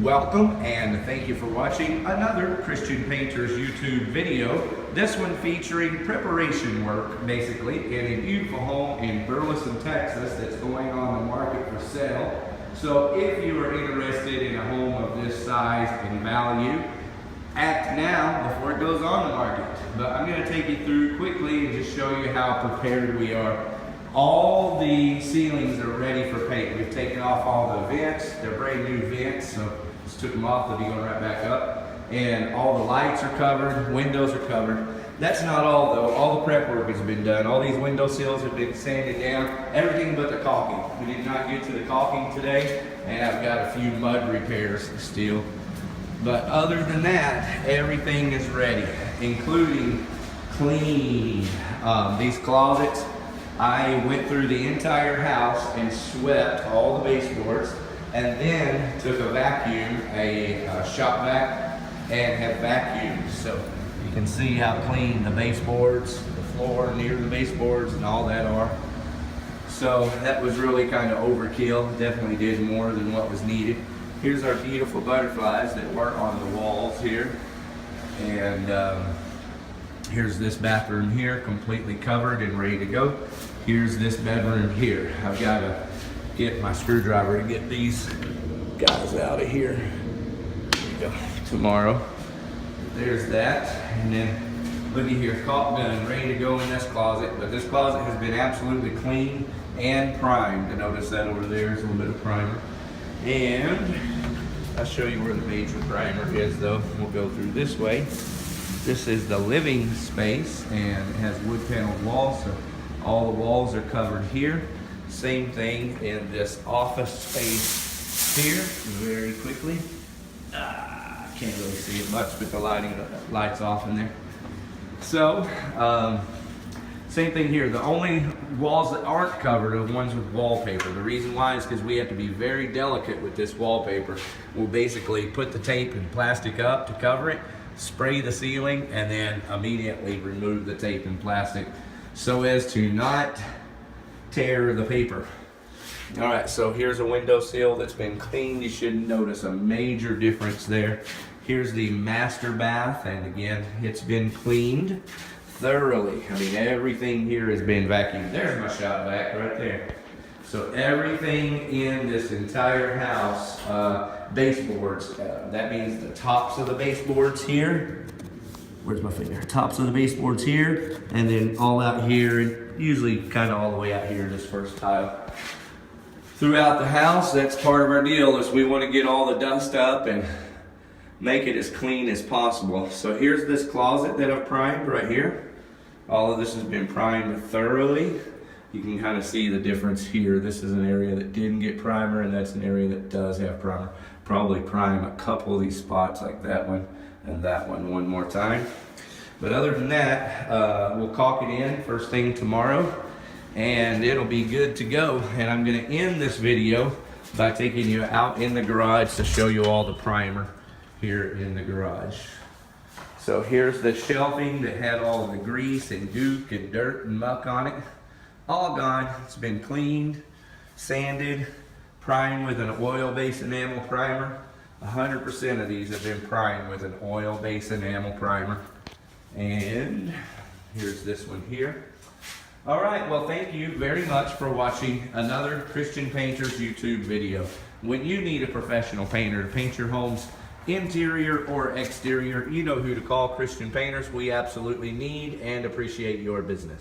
Welcome and thank you for watching another Christian Painters YouTube video. This one featuring preparation work, basically, in a beautiful home in Burleson, Texas that's going on the market for sale. So if you are interested in a home of this size and value, act now before it goes on the market. But I'm going to take you through quickly and just show you how prepared we are. All the ceilings are ready for paint. We've taken off all the vents. They're brand new vents, so just took them off. They'll be going right back up. And all the lights are covered, windows are covered. That's not all though. All the prep work has been done. All these window sills have been sanded down. Everything but the caulking. We did not get to the caulking today, and I've got a few mud repairs still. But other than that, everything is ready, including clean. These closets, I went through the entire house and swept all the baseboards, and then took a vacuum, a shop vac, and have vacuumed. So you can see how clean the baseboards, the floor near the baseboards, and all that are. So that was really kind of overkill. Definitely did more than what was needed. Here's our beautiful butterflies that were on the walls here. And here's this bathroom here, completely covered and ready to go. Here's this bedroom here. I've got to get my screwdriver to get these guys out of here. There you go. Tomorrow. There's that. And then looky here, caulk gun ready to go in this closet. But this closet has been absolutely clean and primed. Notice that over there is a little bit of primer. And I'll show you where the major primer is though. We'll go through this way. This is the living space, and it has wood paneled walls, so all the walls are covered here. Same thing in this office space here. Very quickly. Can't really see it much with the lights off in there. So, same thing here. The only walls that aren't covered are the ones with wallpaper. The reason why is because we have to be very delicate with this wallpaper. We'll basically put the tape and plastic up to cover it, spray the ceiling, and then immediately remove the tape and plastic so as to not tear the paper. All right, so here's a windowsill that's been cleaned. You should notice a major difference there. Here's the master bath, and again, it's been cleaned thoroughly. I mean, everything here has been vacuumed. There's my shop vac right there. So everything in this entire house, baseboards, that means the tops of the baseboards here. Where's my finger? Tops of the baseboards here, and then all out here, usually kind of all the way out here in this first tile. Throughout the house, that's part of our deal, is we want to get all the dust up and make it as clean as possible. So here's this closet that I've primed right here. All of this has been primed thoroughly. You can kind of see the difference here. This is an area that didn't get primer, and that's an area that does have primer. Probably prime a couple of these spots like that one and that one more time. But other than that, we'll caulk it in first thing tomorrow, and it'll be good to go. And I'm going to end this video by taking you out in the garage to show you all the primer here in the garage. So here's the shelving that had all the grease and gook and dirt and muck on it. All gone. It's been cleaned, sanded, primed with an oil-based enamel primer. 100% of these have been primed with an oil-based enamel primer. And here's this one here. All right, well, thank you very much for watching another Christian Painters YouTube video. When you need a professional painter to paint your home's interior or exterior, you know who to call. Christian Painters. We absolutely need and appreciate your business.